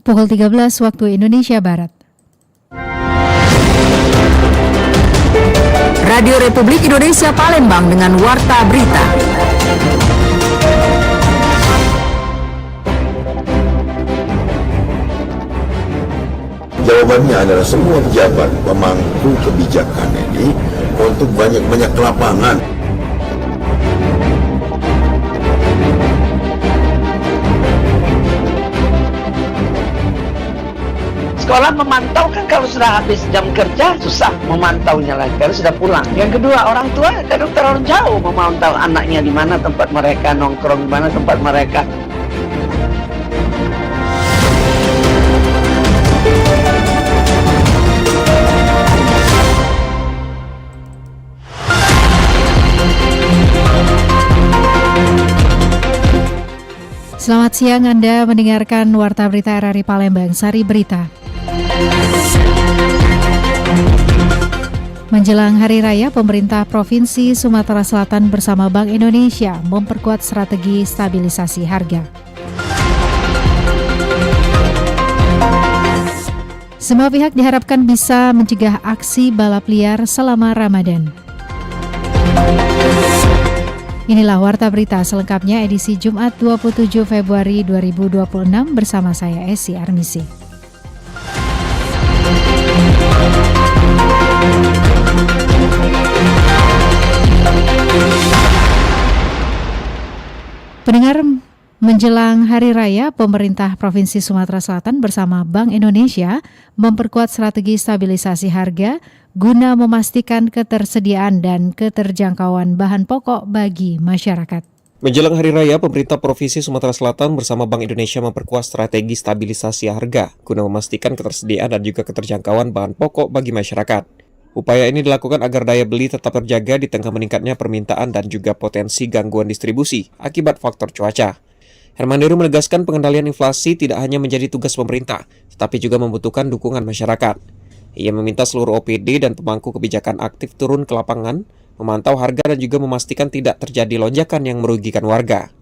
pukul 13 waktu Indonesia Barat. Radio Republik Indonesia Palembang dengan Warta Berita. Jawabannya adalah semua pejabat pemangku kebijakan ini untuk banyak-banyak lapangan. Sekolah memantau kan kalau sudah habis jam kerja susah memantaunya lagi kalau sudah pulang. Yang kedua, orang tua kadang terlalu jauh memantau anaknya di mana tempat mereka nongkrong, di mana tempat mereka. Selamat siang, Anda mendengarkan Warta Berita RRI Palembang, Sari Berita. Menjelang Hari Raya, pemerintah Provinsi Sumatera Selatan bersama Bank Indonesia memperkuat strategi stabilisasi harga. Semua pihak diharapkan bisa mencegah aksi balap liar selama Ramadan. Inilah Warta Berita selengkapnya edisi Jumat 27 Februari 2026 bersama saya Esi Armisi. Pendengar, menjelang Hari Raya, pemerintah Provinsi Sumatera Selatan bersama Bank Indonesia memperkuat strategi stabilisasi harga guna memastikan ketersediaan dan keterjangkauan bahan pokok bagi masyarakat. Menjelang Hari Raya, pemerintah Provinsi Sumatera Selatan bersama Bank Indonesia memperkuat strategi stabilisasi harga guna memastikan ketersediaan dan juga keterjangkauan bahan pokok bagi masyarakat. Upaya ini dilakukan agar daya beli tetap terjaga di tengah meningkatnya permintaan dan juga potensi gangguan distribusi akibat faktor cuaca. Herman Deru menegaskan pengendalian inflasi tidak hanya menjadi tugas pemerintah, tetapi juga membutuhkan dukungan masyarakat. Ia meminta seluruh OPD dan pemangku kebijakan aktif turun ke lapangan, memantau harga dan juga memastikan tidak terjadi lonjakan yang merugikan warga.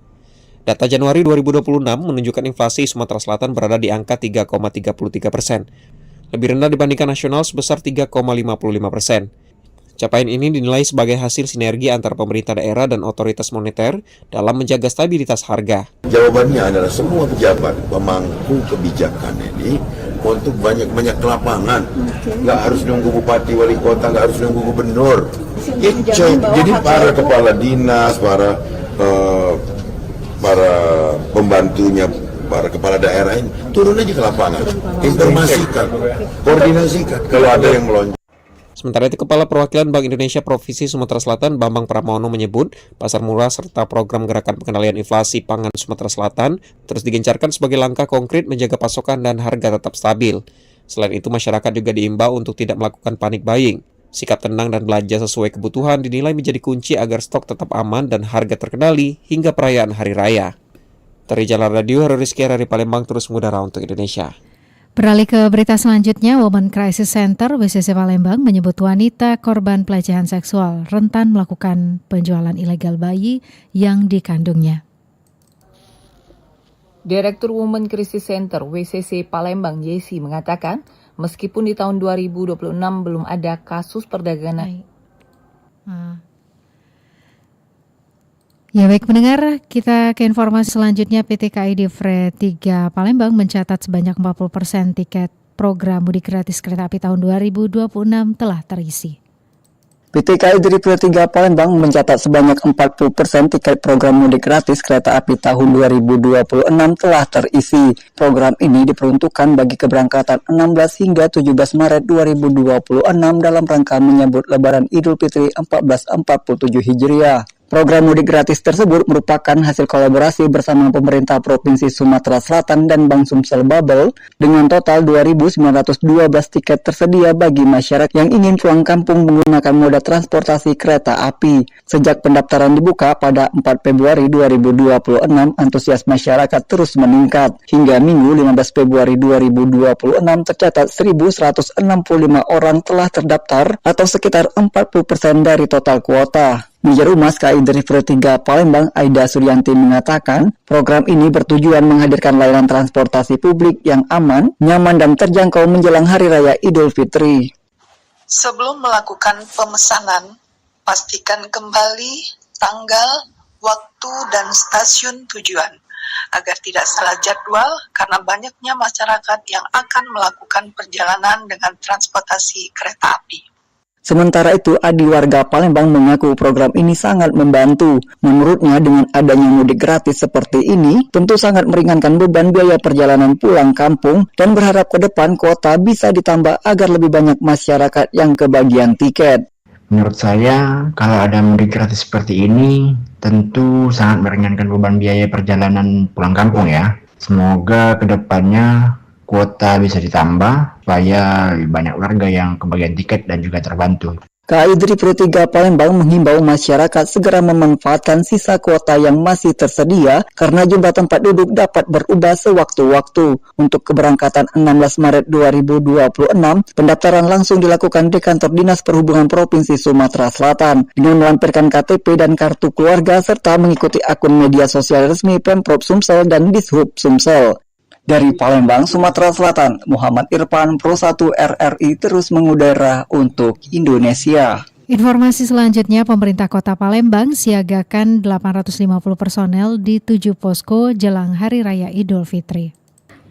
Data Januari 2026 menunjukkan inflasi Sumatera Selatan berada di angka 3,33%, lebih rendah dibandingkan nasional sebesar 3,55%. Capaian ini dinilai sebagai hasil sinergi antara pemerintah daerah dan otoritas moneter dalam menjaga stabilitas harga. Jawabannya adalah semua pejabat pemangku kebijakan ini untuk banyak-banyak lapangan. Nggak harus nunggu bupati, wali kota, nggak harus nunggu gubernur. Jadi para kepala dinas, para pembantunya, para kepala daerah ini turun aja ke lapangan, informasikan, koordinasikan kalau ada yang melonjak. Sementara itu, Kepala Perwakilan Bank Indonesia Provinsi Sumatera Selatan Bambang Pramono menyebut pasar murah serta program gerakan pengendalian inflasi pangan Sumatera Selatan terus digencarkan sebagai langkah konkret menjaga pasokan dan harga tetap stabil. Selain itu, masyarakat juga diimbau untuk tidak melakukan panic buying. Sikap tenang dan belanja sesuai kebutuhan dinilai menjadi kunci agar stok tetap aman dan harga terkendali hingga perayaan Hari Raya. Dari Jalan Radio, Rizky dari Palembang terus mengudara untuk Indonesia. Beralih ke berita selanjutnya, Women Crisis Center WCC Palembang menyebut wanita korban pelecehan seksual rentan melakukan penjualan ilegal bayi yang dikandungnya. Direktur Women Crisis Center WCC Palembang Yesi mengatakan, meskipun di tahun 2026 belum ada kasus perdagangan. Ya baik pendengar, kita ke informasi selanjutnya. PT KAI Divre 3 Palembang mencatat sebanyak 40% tiket program mudik gratis kereta api tahun 2026 telah terisi. PT KAI Divre 3 Palembang mencatat sebanyak 40% tiket program mudik gratis kereta api tahun 2026 telah terisi. Program ini diperuntukkan bagi keberangkatan 16 hingga 17 Maret 2026 dalam rangka menyambut Lebaran Idul Fitri 1447 Hijriah. Program mudik gratis tersebut merupakan hasil kolaborasi bersama pemerintah Provinsi Sumatera Selatan dan Bank Sumsel Babel dengan total 2.912 tiket tersedia bagi masyarakat yang ingin pulang kampung menggunakan moda transportasi kereta api. Sejak pendaftaran dibuka pada 4 Februari 2026, antusias masyarakat terus meningkat. Hingga Minggu 15 Februari 2026 tercatat 1.165 orang telah terdaftar atau sekitar 40% dari total kuota. Manajer Humas KAI Driver 3 Palembang, Aida Suryanti mengatakan, program ini bertujuan menghadirkan layanan transportasi publik yang aman, nyaman, dan terjangkau menjelang Hari Raya Idul Fitri. Sebelum melakukan pemesanan, pastikan kembali tanggal, waktu, dan stasiun tujuan agar tidak salah jadwal karena banyaknya masyarakat yang akan melakukan perjalanan dengan transportasi kereta api. Sementara itu, Adi warga Palembang mengaku program ini sangat membantu. Menurutnya, dengan adanya mudik gratis seperti ini, tentu sangat meringankan beban biaya perjalanan pulang kampung dan berharap ke depan kota bisa ditambah agar lebih banyak masyarakat yang kebagian tiket. Menurut saya, kalau ada mudik gratis seperti ini, tentu sangat meringankan beban biaya perjalanan pulang kampung ya. Semoga ke depannya kuota bisa ditambah supaya lebih banyak warga yang kebagian tiket dan juga terbantu. KAI Driver 3 Palembang menghimbau masyarakat segera memanfaatkan sisa kuota yang masih tersedia karena jumlah tempat duduk dapat berubah sewaktu-waktu. Untuk keberangkatan 16 Maret 2026, pendaftaran langsung dilakukan di kantor Dinas Perhubungan Provinsi Sumatera Selatan dengan melampirkan KTP dan kartu keluarga serta mengikuti akun media sosial resmi Pemprov Sumsel dan Dishub Sumsel. Dari Palembang, Sumatera Selatan, Muhammad Irfan, Pro 1 RRI terus mengudara untuk Indonesia. Informasi selanjutnya, pemerintah Kota Palembang siagakan 850 personel di 7 posko jelang Hari Raya Idul Fitri.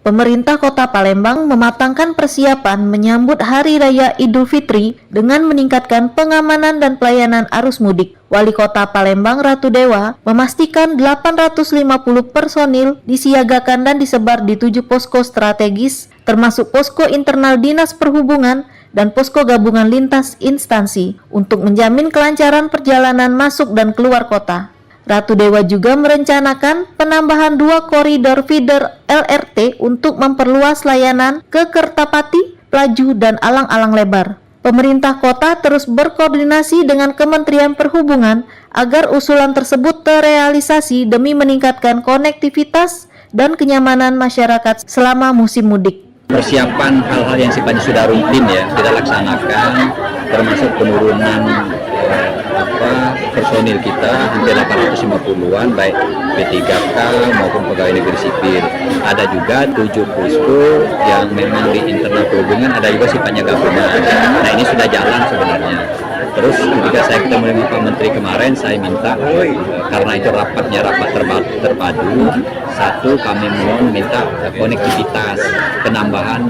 Pemerintah Kota Palembang mematangkan persiapan menyambut Hari Raya Idul Fitri dengan meningkatkan pengamanan dan pelayanan arus mudik. Wali Kota Palembang Ratu Dewa memastikan 850 personil disiagakan dan disebar di 7 posko strategis, termasuk posko internal Dinas Perhubungan dan posko gabungan lintas instansi untuk menjamin kelancaran perjalanan masuk dan keluar kota. Ratu Dewa juga merencanakan penambahan 2 koridor feeder LRT untuk memperluas layanan ke Kertapati, Pelaju, dan alang-alang lebar. Pemerintah kota terus berkoordinasi dengan Kementerian Perhubungan agar usulan tersebut terrealisasi demi meningkatkan konektivitas dan kenyamanan masyarakat selama musim mudik. Persiapan hal-hal yang sifatnya sudah rutin ya kita laksanakan, termasuk penurunan personil kita hampir 850-an baik P3K maupun pegawai negeri sipil. Ada juga 7 posko yang memang di internal perhubungan, ada juga sifatnya gabungan. Nah ini sudah jalan sebenarnya. Terus ketika saya ketemu dengan Pak Menteri kemarin, saya minta karena itu rapatnya rapat terpadu, satu kami minta konektivitas, penambahan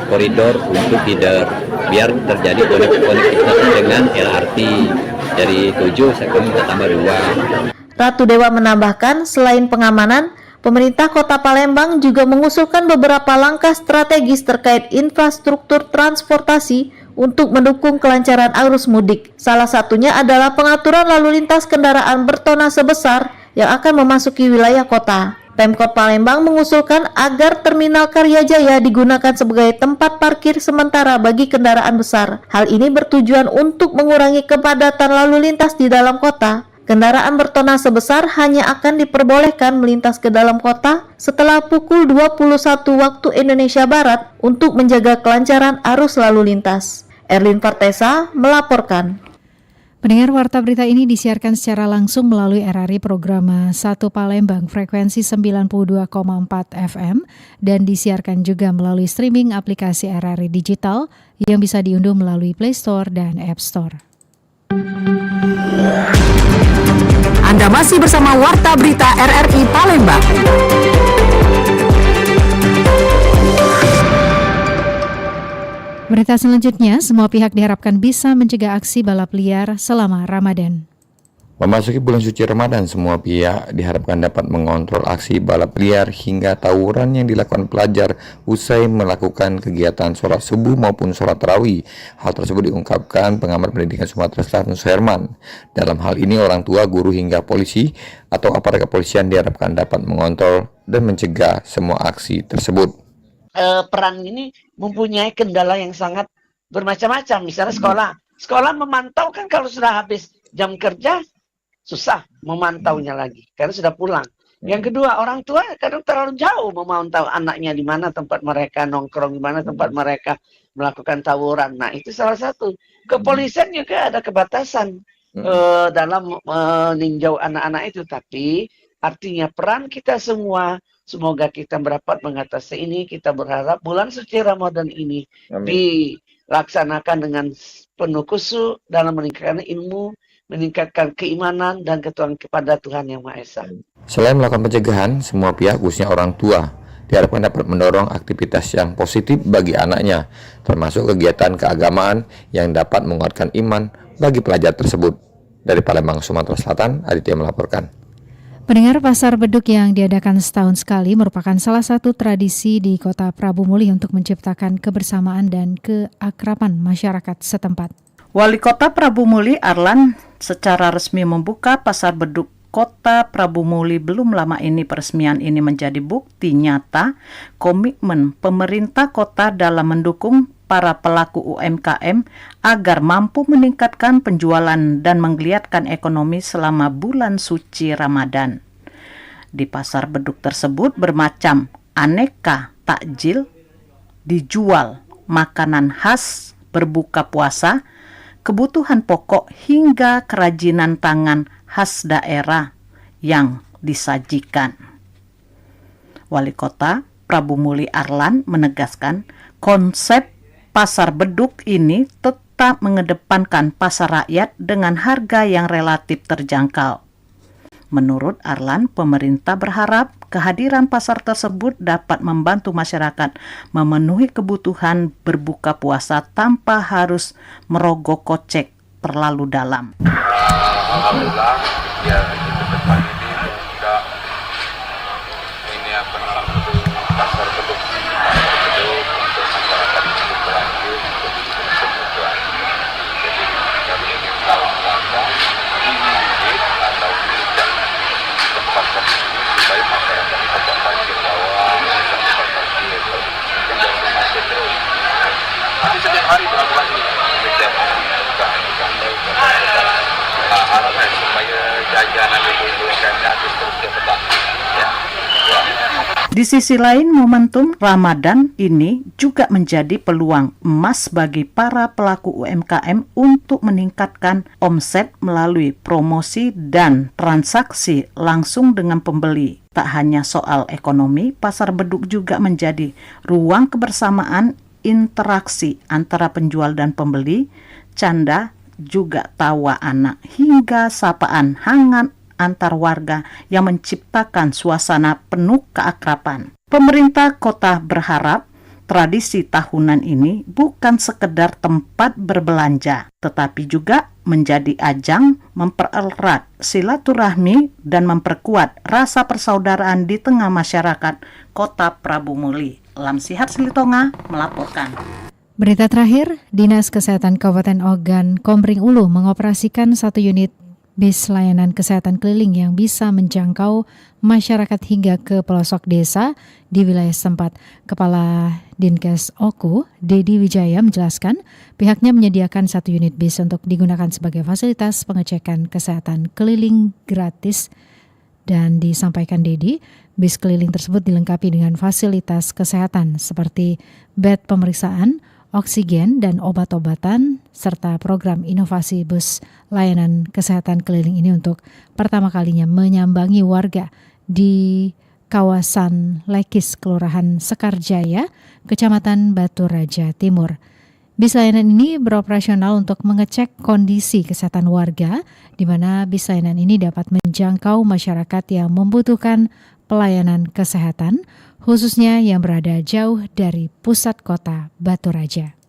koridor untuk feeder biar terjadi konektivitas dengan LRT dari 7 saya minta tambah 2. Ratu Dewa menambahkan selain pengamanan, pemerintah Kota Palembang juga mengusulkan beberapa langkah strategis terkait infrastruktur transportasi untuk mendukung kelancaran arus mudik. Salah satunya adalah pengaturan lalu lintas kendaraan bertonnase besar yang akan memasuki wilayah kota. Pemkot Palembang mengusulkan agar Terminal Karyajaya digunakan sebagai tempat parkir sementara bagi kendaraan besar. Hal ini bertujuan untuk mengurangi kepadatan lalu lintas di dalam kota. Kendaraan bertonnase besar hanya akan diperbolehkan melintas ke dalam kota setelah pukul 21 waktu Indonesia Barat untuk menjaga kelancaran arus lalu lintas. Erlin Fartesa melaporkan. Pendengar, warta berita ini disiarkan secara langsung melalui RRI Programa 1 Palembang frekuensi 92,4 FM dan disiarkan juga melalui streaming aplikasi RRI Digital yang bisa diunduh melalui Play Store dan App Store. Anda masih bersama Warta Berita RRI Palembang. Berita selanjutnya, semua pihak diharapkan bisa mencegah aksi balap liar selama Ramadan. Memasuki bulan suci Ramadan, semua pihak diharapkan dapat mengontrol aksi balap liar hingga tawuran yang dilakukan pelajar usai melakukan kegiatan sholat subuh maupun sholat tarawih. Hal tersebut diungkapkan pengamat pendidikan Sumatera Selatan Suherman. Dalam hal ini, orang tua, guru hingga polisi atau aparat kepolisian diharapkan dapat mengontrol dan mencegah semua aksi tersebut. Perang ini mempunyai kendala yang sangat bermacam-macam. Misalnya sekolah memantau kan kalau sudah habis jam kerja susah memantaunya lagi karena sudah pulang. Yang kedua, orang tua kadang terlalu jauh memantau anaknya di mana tempat mereka nongkrong, di mana tempat mereka melakukan tawuran. Nah, itu salah satu. Kepolisian juga ada kebatasan. dalam meninjau anak-anak itu. Tapi artinya peran kita semua, semoga kita dapat mengatasi ini. Kita berharap bulan suci Ramadan ini dilaksanakan dengan penuh khusyuk dalam meningkatkan ilmu, meningkatkan keimanan dan ketuhanan kepada Tuhan Yang Maha Esa. Selain melakukan pencegahan, semua pihak khususnya orang tua diharapkan dapat mendorong aktivitas yang positif bagi anaknya, termasuk kegiatan keagamaan yang dapat menguatkan iman bagi pelajar tersebut. Dari Palembang, Sumatera Selatan, Aditya melaporkan. Pendengar, pasar beduk yang diadakan setahun sekali merupakan salah satu tradisi di Kota Prabu Muli untuk menciptakan kebersamaan dan keakraban masyarakat setempat. Wali Kota Prabu Muli Arlan secara resmi membuka pasar beduk Kota Prabu Muli. Belum lama ini peresmian ini menjadi bukti nyata komitmen pemerintah kota dalam mendukung para pelaku UMKM agar mampu meningkatkan penjualan dan menggeliatkan ekonomi selama bulan suci Ramadan. Di pasar beduk tersebut bermacam aneka takjil dijual, makanan khas berbuka puasa, kebutuhan pokok hingga kerajinan tangan khas daerah yang disajikan. Wali Kota Prabu Muli Arlan menegaskan konsep pasar beduk ini tetap mengedepankan pasar rakyat dengan harga yang relatif terjangkau. Menurut Arlan, pemerintah berharap kehadiran pasar tersebut dapat membantu masyarakat memenuhi kebutuhan berbuka puasa tanpa harus merogoh kocek terlalu dalam. Alhamdulillah, ya ke depan ini juga ini pasar beduk untuk masyarakat untuk berlanjut untuk kebutuhan. Jadi kami ingin tahu warga atau tidak tempat supaya masyarakat tidak parkir bawah, tempat parkir yang masih terus. Tapi setiap hari berlakukan ini. Setiap hari bukan sampai harapan supaya jajanan ibu-ibu yang gratis terus dapat. Di sisi lain, momentum Ramadan ini juga menjadi peluang emas bagi para pelaku UMKM untuk meningkatkan omset melalui promosi dan transaksi langsung dengan pembeli. Tak hanya soal ekonomi, pasar beduk juga menjadi ruang kebersamaan interaksi antara penjual dan pembeli, canda, juga tawa anak, hingga sapaan hangat antar warga yang menciptakan suasana penuh keakraban. Pemerintah kota berharap tradisi tahunan ini bukan sekedar tempat berbelanja, tetapi juga menjadi ajang mempererat silaturahmi dan memperkuat rasa persaudaraan di tengah masyarakat Kota Prabu Muli. Lamsihat Silitonga melaporkan. Berita terakhir, Dinas Kesehatan Kabupaten Ogan Komering Ulu mengoperasikan 1 unit bis layanan kesehatan keliling yang bisa menjangkau masyarakat hingga ke pelosok desa di wilayah setempat. Kepala Dinkes Oku, Dedi Wijaya menjelaskan pihaknya menyediakan 1 unit bis untuk digunakan sebagai fasilitas pengecekan kesehatan keliling gratis. Dan disampaikan Dedi, bis keliling tersebut dilengkapi dengan fasilitas kesehatan seperti bed pemeriksaan, oksigen dan obat-obatan, serta program inovasi bus layanan kesehatan keliling ini untuk pertama kalinya menyambangi warga di kawasan Lekis, Kelurahan Sekarjaya, Kecamatan Batu Raja Timur. Bis layanan ini beroperasional untuk mengecek kondisi kesehatan warga, di mana bis layanan ini dapat menjangkau masyarakat yang membutuhkan pelayanan kesehatan, khususnya yang berada jauh dari pusat kota Batu Raja.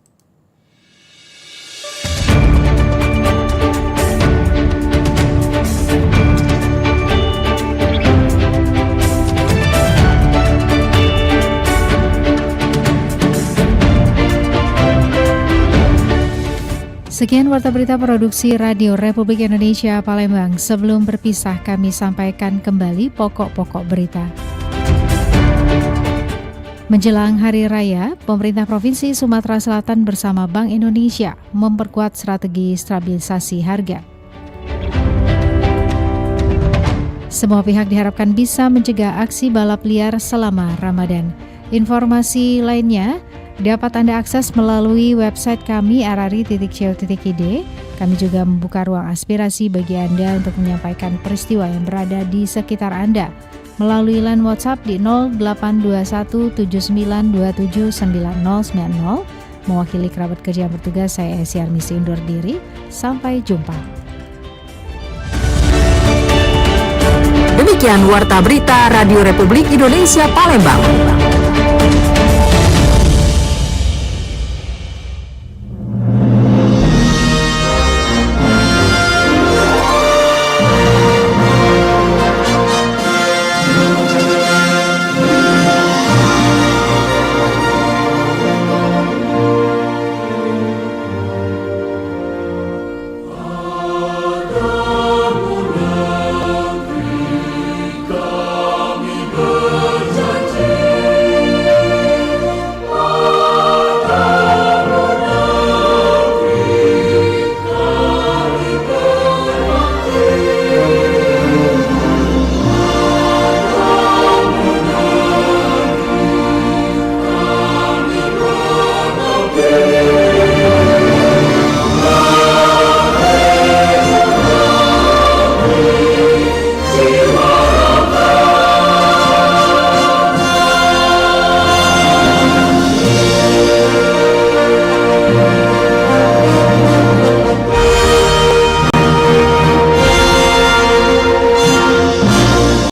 Sekian warta berita produksi Radio Republik Indonesia Palembang. Sebelum berpisah, kami sampaikan kembali pokok-pokok berita. Menjelang Hari Raya, pemerintah Provinsi Sumatera Selatan bersama Bank Indonesia memperkuat strategi stabilisasi harga. Semua pihak diharapkan bisa mencegah aksi balap liar selama Ramadan. Informasi lainnya, dapat Anda akses melalui website kami rri.co.id. Kami juga membuka ruang aspirasi bagi Anda untuk menyampaikan peristiwa yang berada di sekitar Anda melalui line WhatsApp di 082179279090. Mewakili kerabat kerja yang bertugas, saya Esi Armisi undur diri. Sampai jumpa. Demikian Warta Berita Radio Republik Indonesia Palembang.